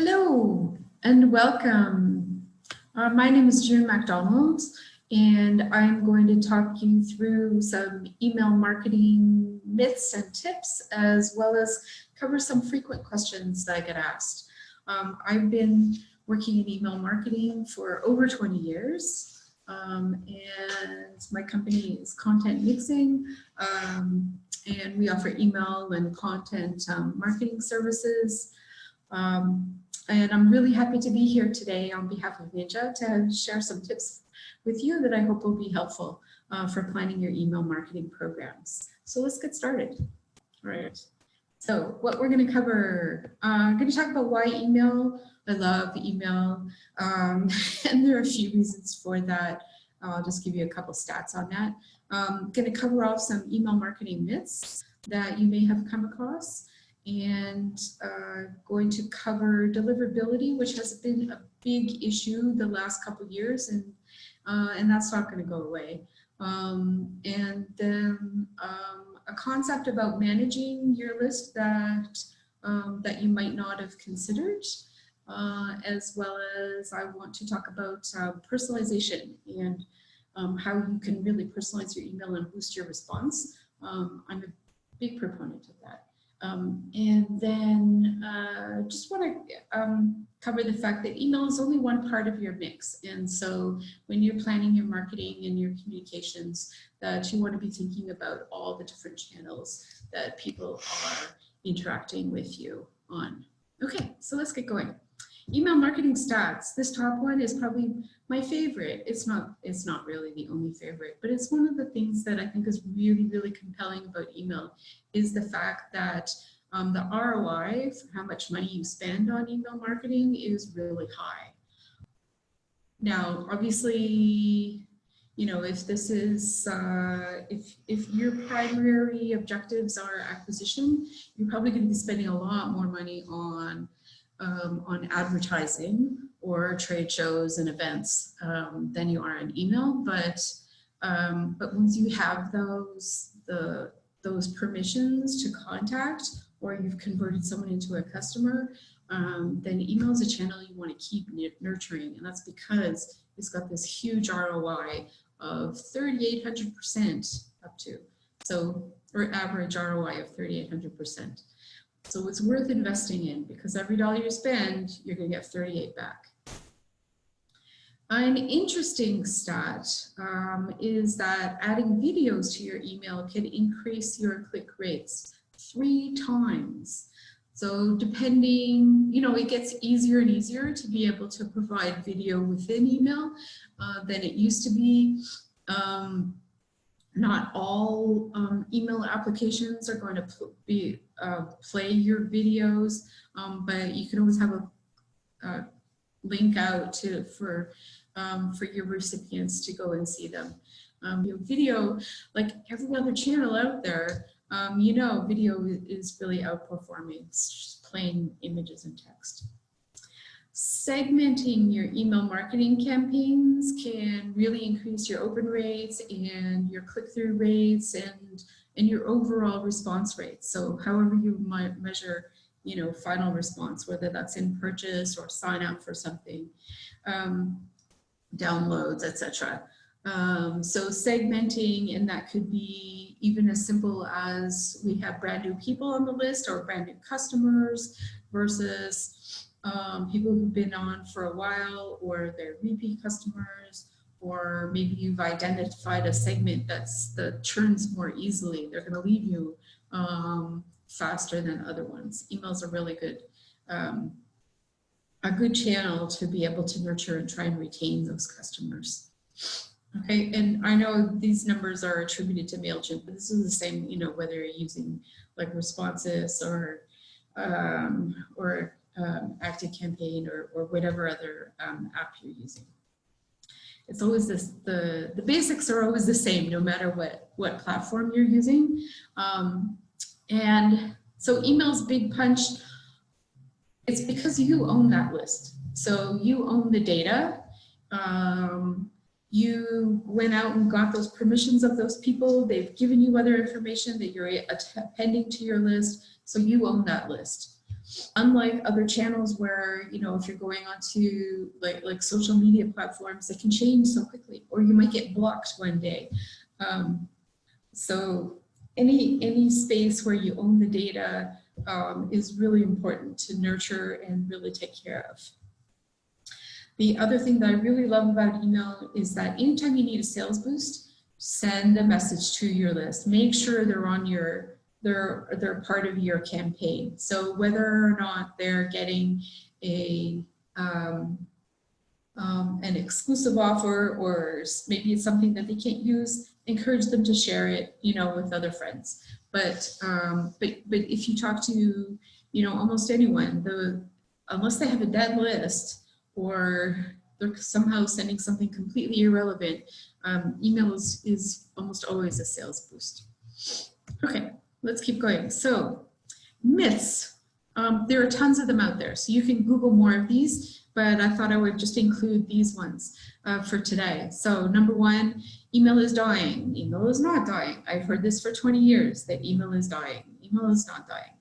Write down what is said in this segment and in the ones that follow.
Hello and welcome. My name is June MacDonald and I'm going to talk you through some email marketing myths and tips, as well as cover some frequent questions that I get asked. I've been working in email marketing for over 20 years and my company is Content Mixing, and we offer email and content marketing services. And I'm really happy to be here today on behalf of NYNJA to share some tips with you that I hope will be helpful for planning your email marketing programs. So let's get started. All right. So what we're going to cover, I'm going to talk about why email. I love email, and there are a few reasons for that. I'll just give you a couple stats on that. I'm going to cover off some email marketing myths that you may have come across, and going to cover deliverability, which has been a big issue the last couple of years, and that's not going to go away. And then a concept about managing your list that that you might not have considered, as well as I want to talk about personalization and how you can really personalize your email and boost your response. I'm a big proponent of that. And then just want to cover the fact that email is only one part of your mix. And so when you're planning your marketing and your communications, that you want to be thinking about all the different channels that people are interacting with you on. Okay, so let's get going. Email marketing stats. This top one is probably my favorite. It's not really the only favorite, but it's one of the things that I think is really, really compelling about email is the fact that the ROI for how much money you spend on email marketing is really high. Now, obviously, you know, if this is, if your primary objectives are acquisition, you're probably going to be spending a lot more money on advertising or trade shows and events than you are on email. But once you have those permissions to contact, or you've converted someone into a customer, then email is a channel you want to keep nurturing, and that's because it's got this huge ROI of 3,800% up to, so, or average ROI of 3,800%. So it's worth investing in, because every dollar you spend, you're going to get 38 back. An interesting stat is that adding videos to your email can increase your click rates 3 times. So depending, you know, it gets easier and easier to be able to provide video within email than it used to be. Not all email applications are going to play your videos, but you can always have a link out for your recipients to go and see them. Your video, like every other channel out there, you know, video is really outperforming just plain images and text. Segmenting your email marketing campaigns can really increase your open rates and your click-through rates and your overall response rates. So however you might measure, you know, final response, whether that's in purchase or sign up for something, downloads, etc. So segmenting, and that could be even as simple as we have brand new people on the list or brand new customers versus people who've been on for a while, or they're repeat customers, or maybe you've identified a segment that churns more easily. They're going to leave you faster than other ones. Email's a really good, a good channel to be able to nurture and try and retain those customers. Okay, and I know these numbers are attributed to MailChimp, but this is the same, you know, whether you're using like Responses or ActiveCampaign or whatever other app you're using. It's always this, the basics are always the same, no matter what platform you're using. And so email's big punch, it's because you own that list. So you own the data. You went out and got those permissions of those people. They've given you other information that you're appending to your list. So you own that list. Unlike other channels where, you know, if you're going onto like social media platforms, they can change so quickly, or you might get blocked one day. So any space where you own the data is really important to nurture and really take care of. The other thing that I really love about email is that anytime you need a sales boost, send a message to your list. Make sure they're on your, they're part of your campaign. So whether or not they're getting a an exclusive offer, or maybe it's something that they can't use, encourage them to share it, you know, with other friends. But if you talk to, you know, almost anyone, unless they have a dead list or they're somehow sending something completely irrelevant, email is almost always a sales boost. Okay, let's keep going. So myths, there are tons of them out there, so you can Google more of these, but I thought I would just include these ones for today. So number one, email is dying. Email is not dying. I've heard this for 20 years, that email is dying. Email is not dying.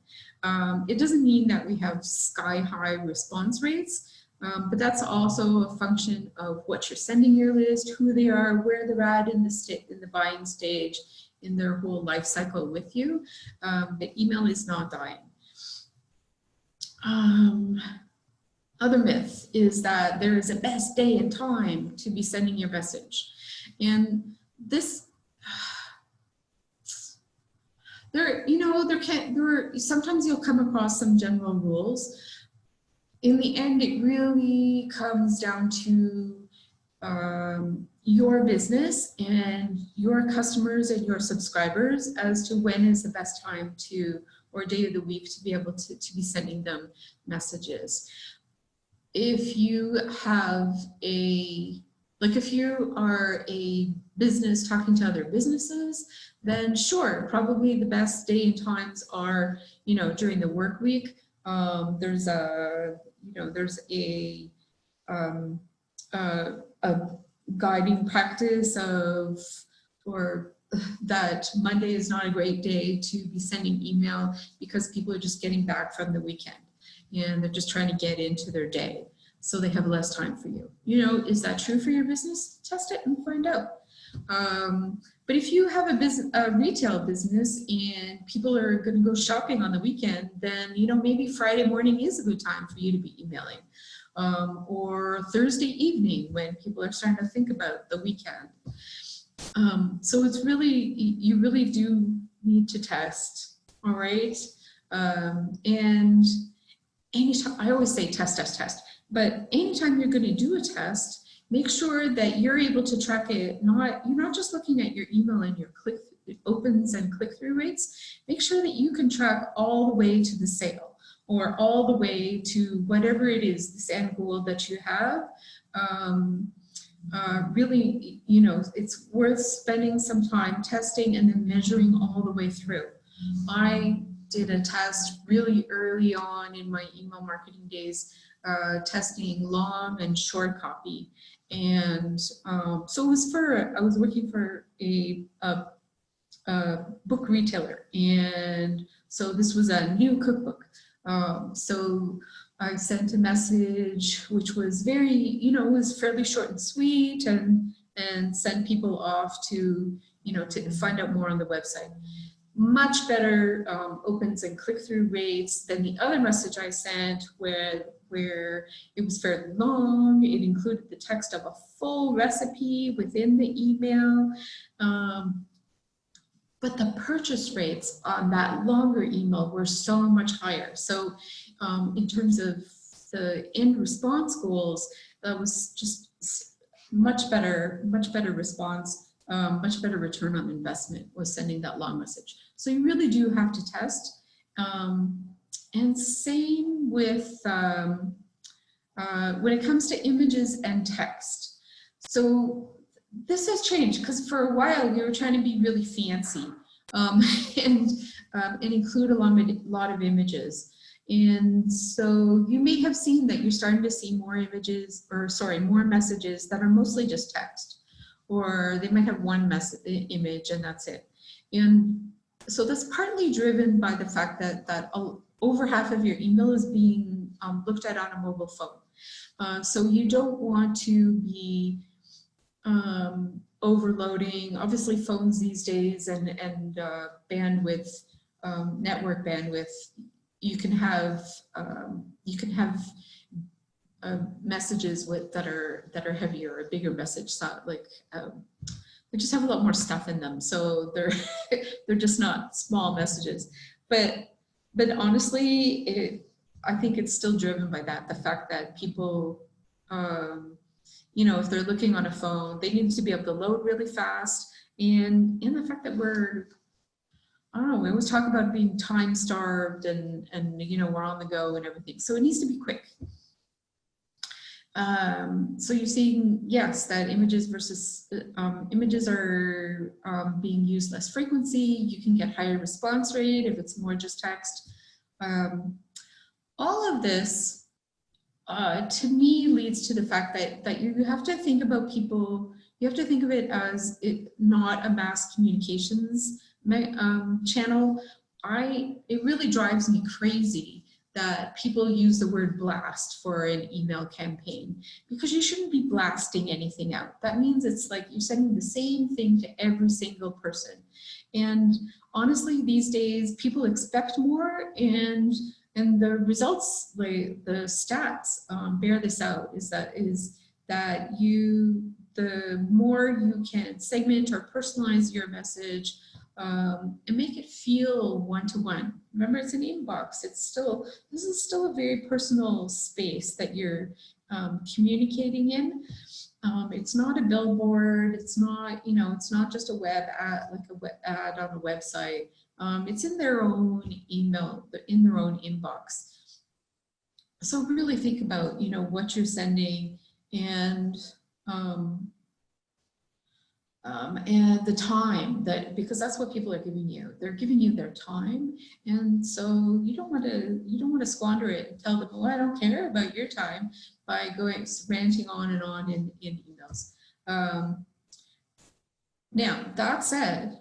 It doesn't mean that we have sky-high response rates, but that's also a function of what you're sending your list, who they are, where they're at in the buying stage, in their whole life cycle with you. But email is not dying. Other myth is that there is a best day and time to be sending your message. And this, sometimes you'll come across some general rules. In the end, it really comes down to your business and your customers and your subscribers as to when is the best time to, or day of the week, to be able to be sending them messages. If you have if you are a business talking to other businesses, then sure, probably the best day and times are, you know, during the work week. There's a guiding practice that Monday is not a great day to be sending email because people are just getting back from the weekend and they're just trying to get into their day, so they have less time for you. You know, is that true for your business? Test it and find out. But if you have a retail business and people are going to go shopping on the weekend, then, you know, maybe Friday morning is a good time for you to be emailing, or Thursday evening when people are starting to think about the weekend. So it's really, you really do need to test, all right? And anytime, I always say test, but anytime you're going to do a test, make sure that you're able to track it. You're not just looking at your email and your opens and click-through rates. Make sure that you can track all the way to the sale, or all the way to whatever it is, this end goal that you have. Really, you know, it's worth spending some time testing and then measuring all the way through. I did a test really early on in my email marketing days, testing long and short copy. And so it was I was working for a book retailer. And so this was a new cookbook. So I sent a message which was very, you know, it was fairly short and sweet, and sent people off to, you know, to find out more on the website. Much better opens and click-through rates than the other message I sent, where it was fairly long. It included the text of a full recipe within the email. But the purchase rates on that longer email were so much higher. So in terms of the end response goals, that was just much better response, much better return on investment was sending that long message. So you really do have to test. And same with when it comes to images and text. So this has changed, because for a while we were trying to be really fancy and include a lot of images. And so you may have seen that you're starting to see more images, more messages that are mostly just text, or they might have one image and that's it. And so that's partly driven by the fact that over half of your email is being looked at on a mobile phone. So you don't want to be overloading. Obviously, phones these days and bandwidth, network bandwidth, you can have messages that are heavier, a bigger message, so like they just have a lot more stuff in them, so they're just not small messages. But honestly, I think it's still driven by the fact that people, you know, if they're looking on a phone, they need to be able to load really fast, and the fact that I don't know, we always talk about being time starved and you know, we're on the go and everything, so it needs to be quick. So you're seeing, yes, that images are being used less frequency. You can get higher response rate if it's more just text. All of this, to me, leads to the fact that you have to think about people. You have to think of it as not a mass communications channel. It really drives me crazy that people use the word blast for an email campaign, because you shouldn't be blasting anything out. That means it's like you're sending the same thing to every single person. And honestly, these days people expect more, and the results, like the stats bear this out, is that the more you can segment or personalize your message, and make it feel one-to-one. Remember, it's an inbox. This is still a very personal space that you're communicating in. It's not a billboard. It's not, you know, it's not just a web ad, like a web ad on a website. It's in their own email, in their own inbox. So really think about, you know, what you're sending, and the time, because that's what people are giving you. They're giving you their time, and so you don't want to squander it and tell them, "Oh, I don't care about your time," by going ranting on and on in emails. Now, that said,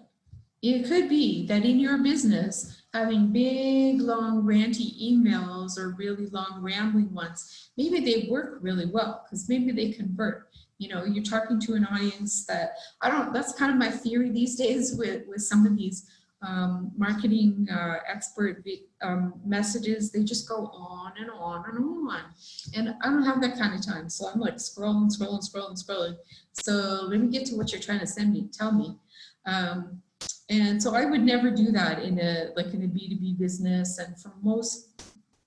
it could be that in your business, having big, long, ranty emails or really long, rambling ones, maybe they work really well because maybe they convert. You know, you're talking to an audience that, that's kind of my theory these days with some of these marketing expert messages. They just go on and on and on. And I don't have that kind of time. So I'm like scrolling. So let me get to what you're trying to tell me. And so I would never do that in a B2B business. And for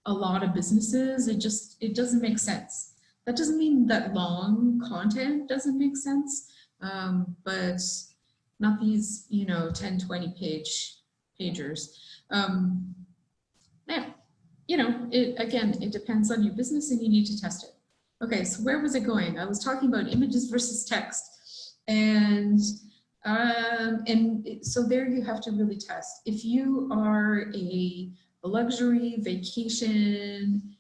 a lot of businesses, it doesn't make sense. That doesn't mean that long content doesn't make sense, but not these, you know, 10, 20 pagers. Now, you know, it depends on your business, and you need to test it. Okay, so where was it going? I was talking about images versus text, and so there you have to really test. If you are a luxury vacation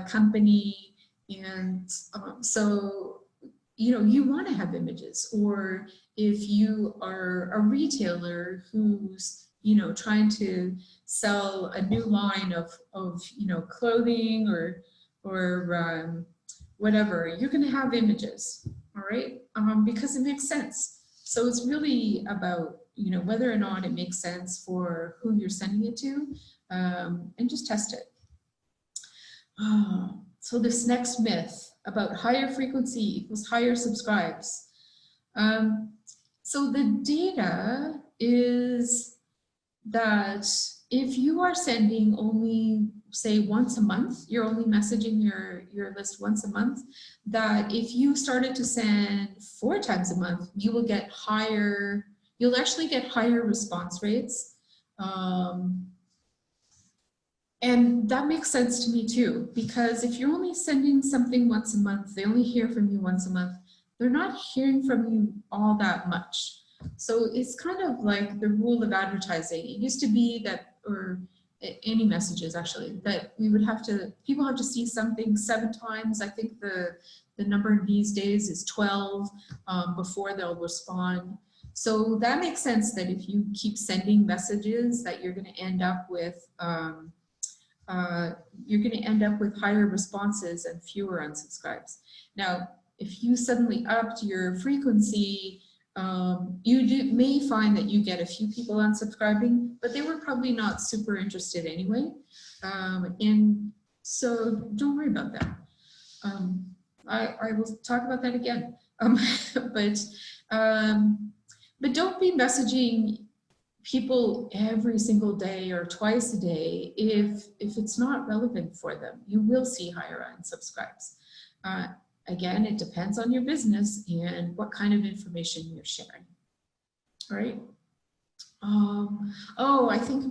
company, and so, you know, you want to have images. Or if you are a retailer who's, you know, trying to sell a new line of you know, clothing or whatever, you're going to have images, all right, because it makes sense. So it's really about, you know, whether or not it makes sense for who you're sending it to, and just test it. So this next myth about higher frequency equals higher subscribes. So the data is that if you are sending only, say, once a month, you're only messaging your list once a month, that if you started to send 4 times a month, you will get higher, you'll actually get higher response rates. And that makes sense to me too, because if you're only sending something once a month, they only hear from you once a month, they're not hearing from you all that much. So it's kind of like the rule of advertising. It used to be that, or any messages actually, that people have to see something 7 times. I think the number these days is 12 before they'll respond. So that makes sense that if you keep sending messages, that you're going to end up with you're going to end up with higher responses and fewer unsubscribes. Now, if you suddenly upped your frequency, you may find that you get a few people unsubscribing, but they were probably not super interested anyway. And so don't worry about that. I will talk about that again. But don't be messaging people every single day or twice a day if it's not relevant for them. You will see higher unsubscribes. Again, it depends on your business and what kind of information you're sharing. All right. Oh, I think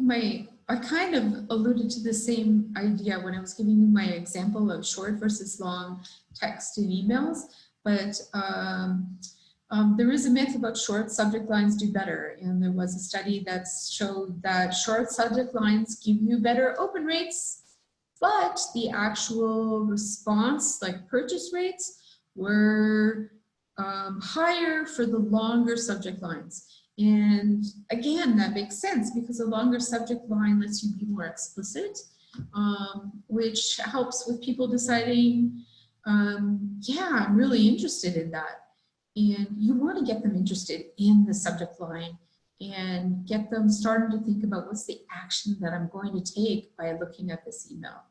I kind of alluded to the same idea when I was giving you my example of short versus long text and emails, but there is a myth about short subject lines do better, and there was a study that showed that short subject lines give you better open rates, but the actual response, like purchase rates, were higher for the longer subject lines. And again, that makes sense because a longer subject line lets you be more explicit, which helps with people deciding, yeah, I'm really interested in that. And you want to get them interested in the subject line and get them starting to think about what's the action that I'm going to take by looking at this email.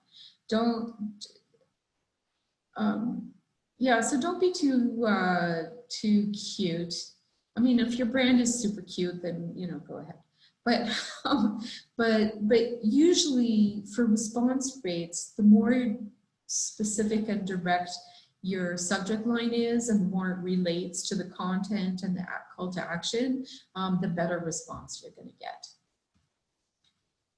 Yeah, so don't be too cute. I mean, if your brand is super cute, then, you know, go ahead. But usually for response rates, the more specific and direct your subject line is and the more it relates to the content and the call to action, the better response you're going to get.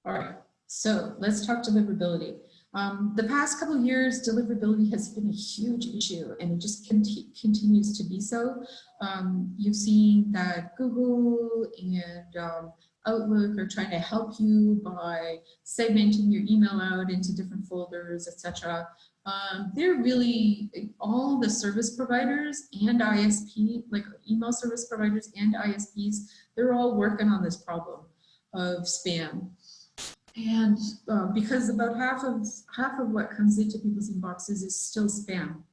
All right, so let's talk deliverability. The past couple of years, deliverability has been a huge issue, and it just continues to be so. You've seen that Google and Outlook are trying to help you by segmenting your email out into different folders, etc. They're really, all the service providers and ISP, like email service providers and ISPs, they're all working on this problem of spam. And because about half of what comes into people's inboxes is still spam.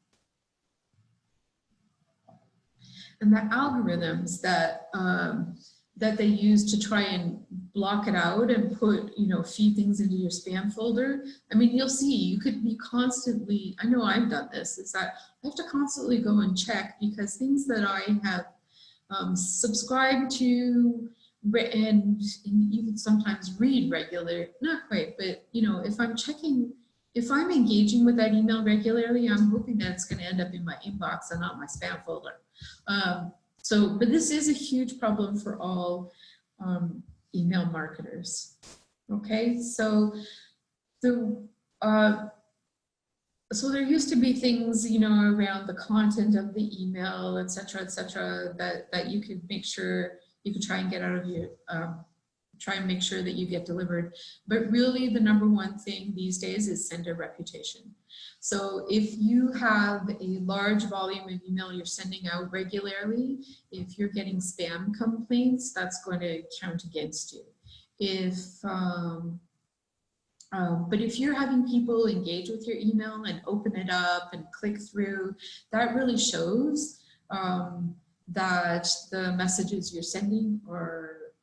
And the algorithms that that they use to try and block it out and put, you know, feed things into your spam folder. I mean, you'll see, you could be constantly, I know I've done this, is that I have to constantly go and check because things that I have subscribed to and even sometimes read regular, not quite, but you know, if I'm engaging with that email regularly, I'm hoping that it's going to end up in my inbox and not my spam folder. But this is a huge problem for all email marketers. Okay, so there used to be things, you know, around the content of the email, et cetera, that you could make sure you could try and get out of your, try and make sure that you get delivered. But really the number one thing these days is sender reputation. So if you have a large volume of email you're sending out regularly, if you're getting spam complaints, that's going to count against you. But if you're having people engage with your email and open it up and click through, that really shows that the messages you're sending are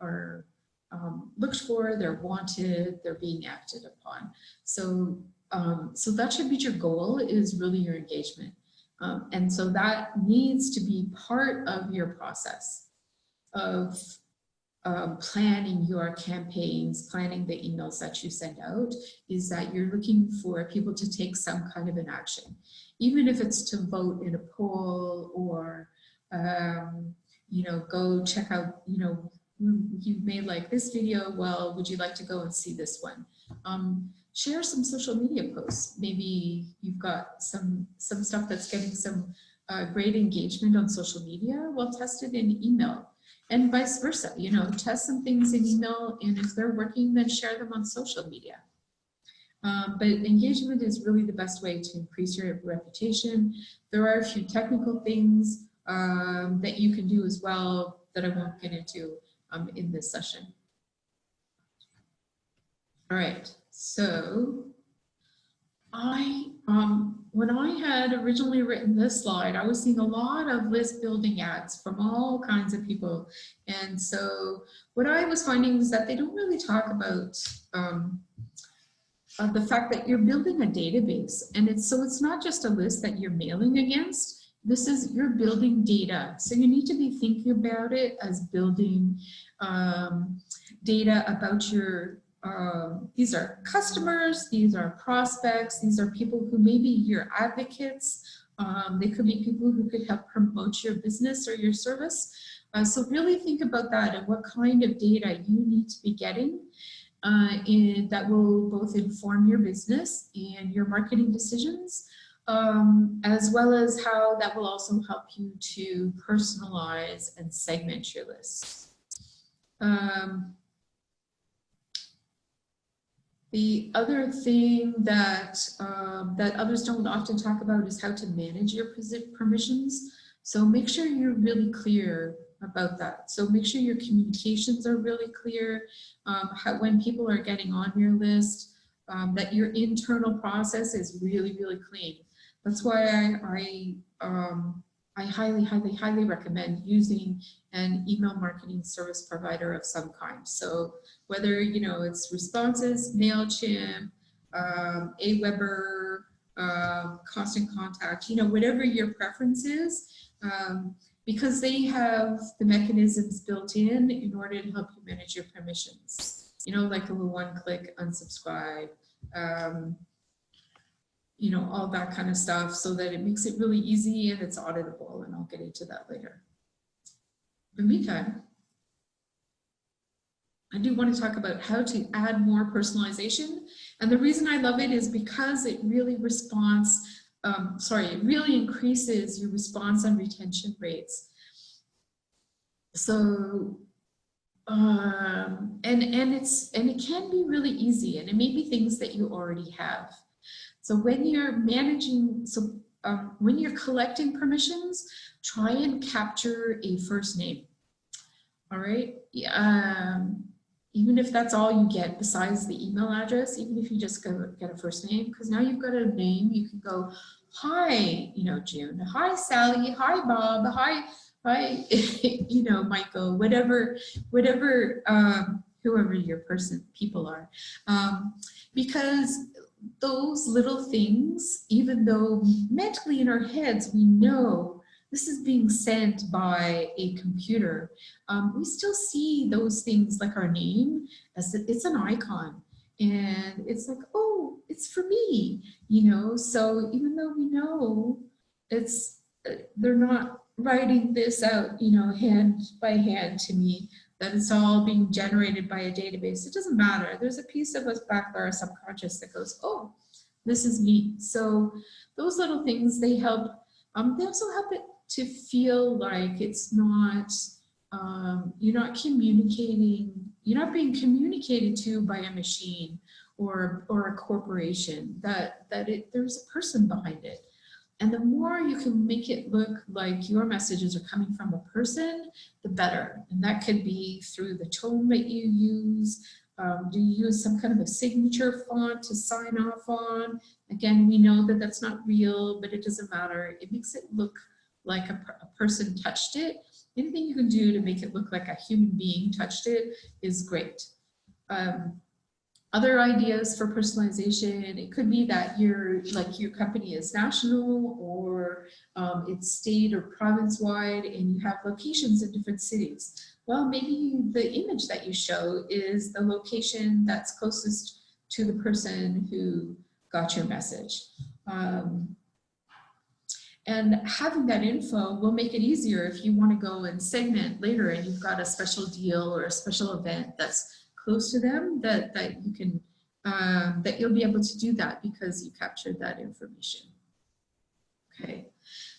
looked for, they're wanted, they're being acted upon. So that should be your goal, is really your engagement. And so that needs to be part of your process of planning your campaigns, planning the emails that you send out, is that you're looking for people to take some kind of an action, even if it's to vote in a poll or you know, go check out, you know, you made like this video, well, would you like to go and see this one? Share some social media posts. Maybe you've got some stuff that's getting some great engagement on social media. Well, test it in email, and vice versa. You know, test some things in email, and if they're working, then share them on social media. But engagement is really the best way to increase your reputation. There are a few technical things that you can do as well that I won't get into in this session. All right, so When I had originally written this slide, I was seeing a lot of list building ads from all kinds of people. And so what I was finding is that they don't really talk about the fact that you're building a database. And it's not just a list that you're mailing against. This is, you're building data. So you need to be thinking about it as building data about your, these are customers, these are prospects, these are people who may be your advocates. They could be people who could help promote your business or your service. So really think about that and what kind of data you need to be getting that will both inform your business and your marketing decisions, as well as how that will also help you to personalize and segment your list. The other thing that, that others don't often talk about is how to manage your permissions. So make sure you're really clear about that. So make sure your communications are really clear, when people are getting on your list, that your internal process is really, really clean. That's why I highly recommend using an email marketing service provider of some kind. So whether, you know, it's Responses, MailChimp, Aweber, Constant Contact, you know, whatever your preference is, because they have the mechanisms built in order to help you manage your permissions. You know, like a little one-click unsubscribe, you know, all that kind of stuff, so that it makes it really easy and it's auditable, and I'll get into that later. In the meantime, I do want to talk about how to add more personalization. And the reason I love it is because it really it really increases your response and retention rates. So, and it can be really easy, and it may be things that you already have. So when you're managing, when you're collecting permissions, try and capture a first name. All right. Even if that's all you get besides the email address, even if you just get a first name, because now you've got a name, you can go, hi, you know, June, hi, Sally, hi, Bob, hi, you know, Michael, whoever your people are. Because those little things, even though mentally in our heads we know this is being sent by a computer, we still see those things like our name as it's an icon, and it's like, oh, it's for me, you know. So even though we know it's, they're not writing this out, you know, hand by hand to me, that it's all being generated by a database, it doesn't matter. There's a piece of us back there, our subconscious, that goes, oh, this is me. So those little things, they help. They also help it to feel like it's not, you're not communicating, you're not being communicated to by a machine or a corporation, that there's a person behind it. And the more you can make it look like your messages are coming from a person, the better. And that could be through the tone that you use. Do you use some kind of a signature font to sign off on? Again, we know that that's not real, but it doesn't matter. It makes it look like a person touched it. Anything you can do to make it look like a human being touched it is great. Other ideas for personalization, it could be that your company is national, or it's state or province-wide, and you have locations in different cities. Well, maybe the image that you show is the location that's closest to the person who got your message. And having that info will make it easier if you want to go and segment later and you've got a special deal or a special event that's close to them, that you can, that you'll be able to do that because you captured that information. Okay,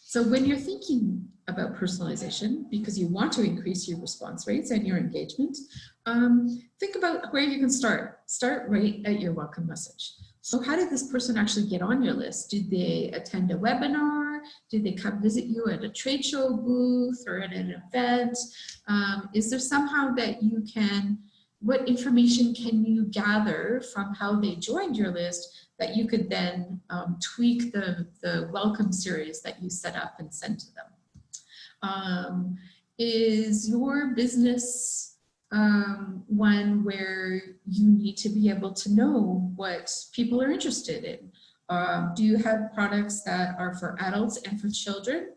so when you're thinking about personalization, because you want to increase your response rates and your engagement, think about where you can start. Start right at your welcome message. So how did this person actually get on your list? Did they attend a webinar? Did they come visit you at a trade show booth or at an event? Is there somehow that you can what information can you gather from how they joined your list that you could then tweak the welcome series that you set up and send to them? Is your business one where you need to be able to know what people are interested in? Do you have products that are for adults and for children?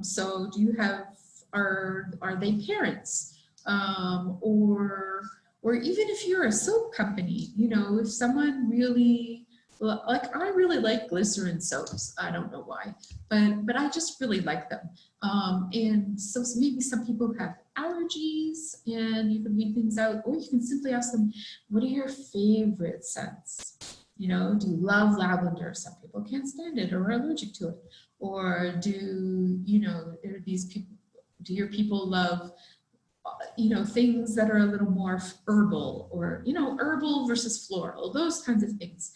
So do you have, are they parents? Or even if you're a soap company, you know, if someone really, like I really like glycerin soaps, I don't know why, but I just really like them. And so maybe some people have allergies and you can read things out, or you can simply ask them, what are your favorite scents? You know, do you love lavender? Some people can't stand it or are allergic to it. Or do, you know, are these people, do your people love, you know, things that are a little more herbal, or, you know, herbal versus floral, those kinds of things.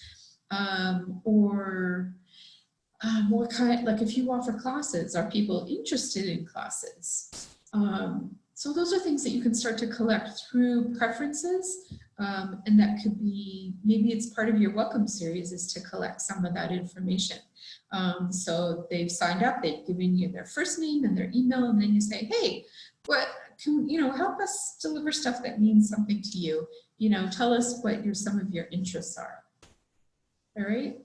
What kind, like if you offer classes, are people interested in classes? So those are things that you can start to collect through preferences, and that could be, maybe it's part of your welcome series is to collect some of that information. So they've signed up, they've given you their first name and their email, and then you say, hey, what can, you know, help us deliver stuff that means something to you. You know, tell us what some of your interests are. All right.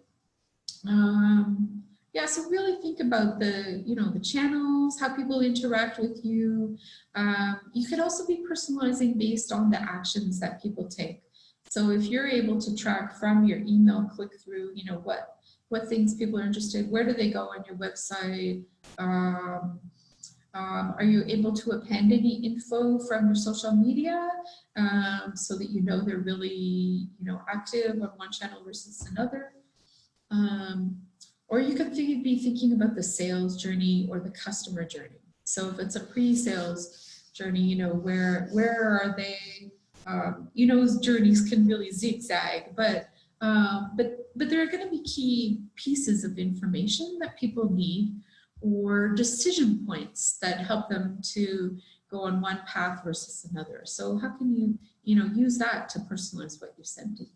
Yeah, so really think about the, you know, the channels, how people interact with you. You could also be personalizing based on the actions that people take. So if you're able to track from your email click through, you know, what things people are interested, where do they go on your website? Are you able to append any info from your social media so that you know they're really, you know, active on one channel versus another? Or you could be thinking about the sales journey or the customer journey. So if it's a pre-sales journey, you know, where are they? You know, journeys can really zigzag, but there are going to be key pieces of information that people need, or decision points that help them to go on one path versus another. So how can you, you know, use that to personalize what you're sending?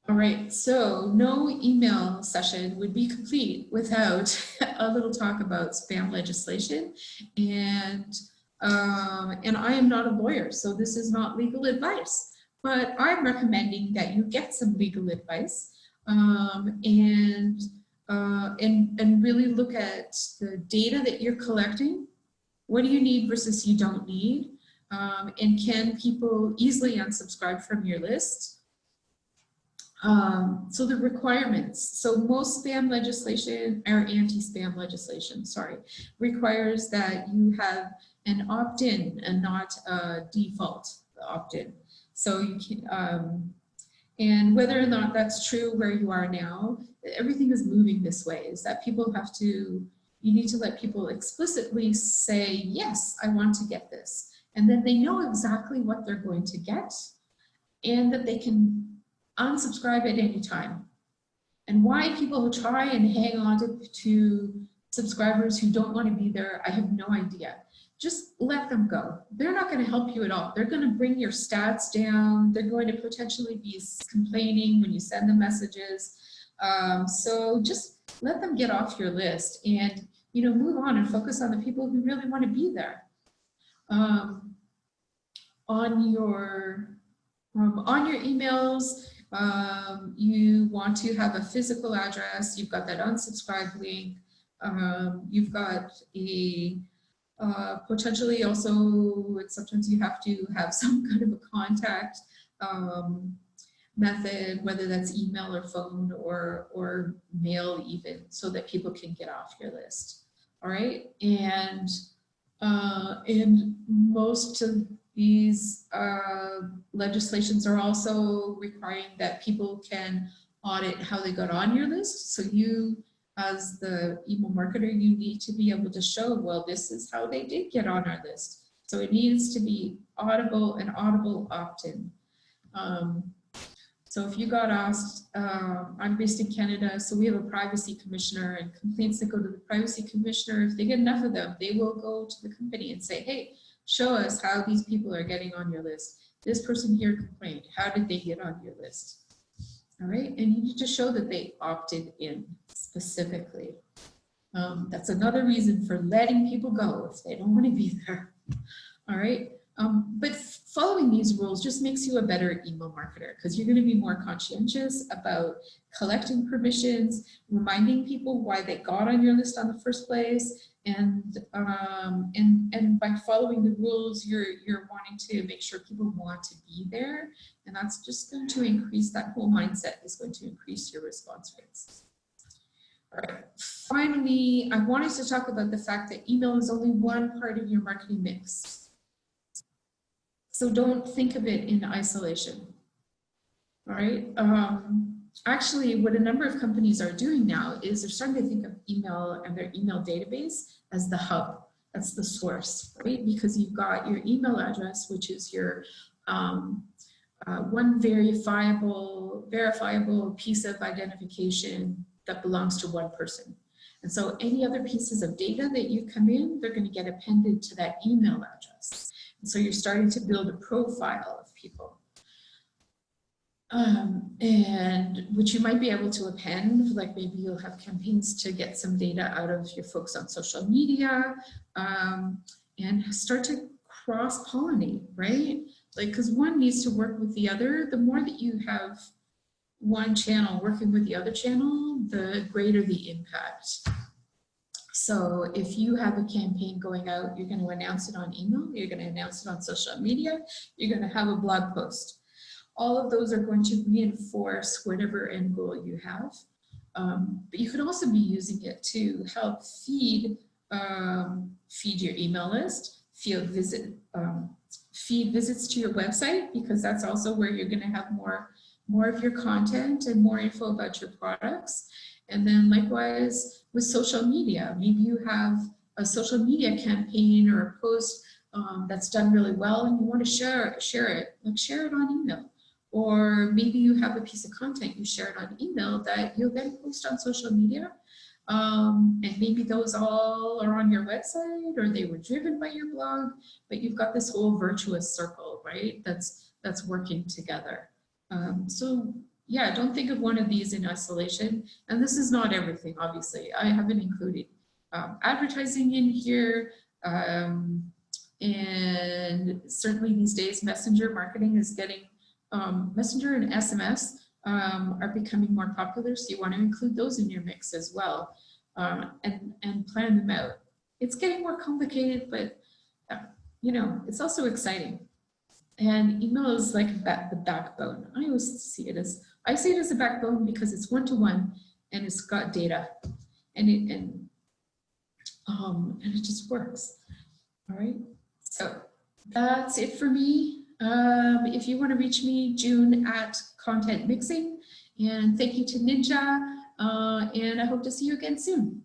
All right, so no email session would be complete without a little talk about spam legislation. And I am not a lawyer, so this is not legal advice, but I'm recommending that you get some legal advice and really look at the data that you're collecting. What do you need versus you don't need? And can people easily unsubscribe from your list? So the requirements, so most spam legislation, or anti-spam legislation, sorry, requires that you have an opt-in and not a default opt-in. So you can, and whether or not that's true where you are now, everything is moving this way, is that people have to, you need to let people explicitly say, yes, I want to get this. And then they know exactly what they're going to get, and that they can unsubscribe at any time. And why people try and hang on to subscribers who don't want to be there, I have no idea. Just let them go. They're not going to help you at all. They're going to bring your stats down. They're going to potentially be complaining when you send them messages. So just let them get off your list and, you know, move on and focus on the people who really want to be there. On your emails, you want to have a physical address. You've got that unsubscribe link. You've got a potentially also, sometimes you have to have some kind of a contact method, whether that's email or phone or mail even, so that people can get off your list. All right, and most of these legislations are also requiring that people can audit how they got on your list. So you, as the email marketer, you need to be able to show, well, this is how they did get on our list. So it needs to be audible and audible opt-in. So if you got asked, I'm based in Canada, so we have a privacy commissioner, and complaints that go to the privacy commissioner, if they get enough of them, they will go to the company and say, hey, Show us how these people are getting on your list. This person here complained. How did they get on your list? All right, and you need to show that they opted in specifically. That's another reason for letting people go if they don't want to be there. All right, but following these rules just makes you a better email marketer, because you're going to be more conscientious about collecting permissions, reminding people why they got on your list on the first place, and by following the rules, you're wanting to make sure people want to be there, and that's just going to increase, that whole mindset is going to increase your response rates. All right, finally, I wanted to talk about the fact that email is only one part of your marketing mix. So don't think of it in isolation. All right. Actually, what a number of companies are doing now is they're starting to think of email and their email database as the hub. That's the source, right? Because you've got your email address, which is your one verifiable piece of identification that belongs to one person. And so any other pieces of data that you come in, they're going to get appended to that email address. And so you're starting to build a profile of people. And which you might be able to append, like maybe you'll have campaigns to get some data out of your folks on social media, and start to cross-pollinate, right? Like, because one needs to work with the other. The more that you have one channel working with the other channel, the greater the impact. So if you have a campaign going out, you're going to announce it on email, you're going to announce it on social media, you're going to have a blog post. All of those are going to reinforce whatever end goal you have. But you could also be using it to help feed your email list, feed visits to your website, because that's also where you're going to have more of your content and more info about your products. And then likewise with social media, maybe you have a social media campaign or a post that's done really well and you want to share it, like share it on email. Or maybe you have a piece of content you share it on email that you'll then post on social media. And maybe those all are on your website or they were driven by your blog, but you've got this whole virtuous circle, right? That's working together. So yeah, don't think of one of these in isolation. And this is not everything, obviously. I haven't included advertising in here. And certainly these days, messenger marketing is getting, messenger and SMS are becoming more popular. So you want to include those in your mix as well, and plan them out. It's getting more complicated, but you know, it's also exciting. And email is like the backbone. I always see it as, I see it as a backbone because it's one-to-one and it's got data, and it just works. All right. So that's it for me. If you want to reach me, June at Content Mixing, and thank you to NYNJA, and I hope to see you again soon.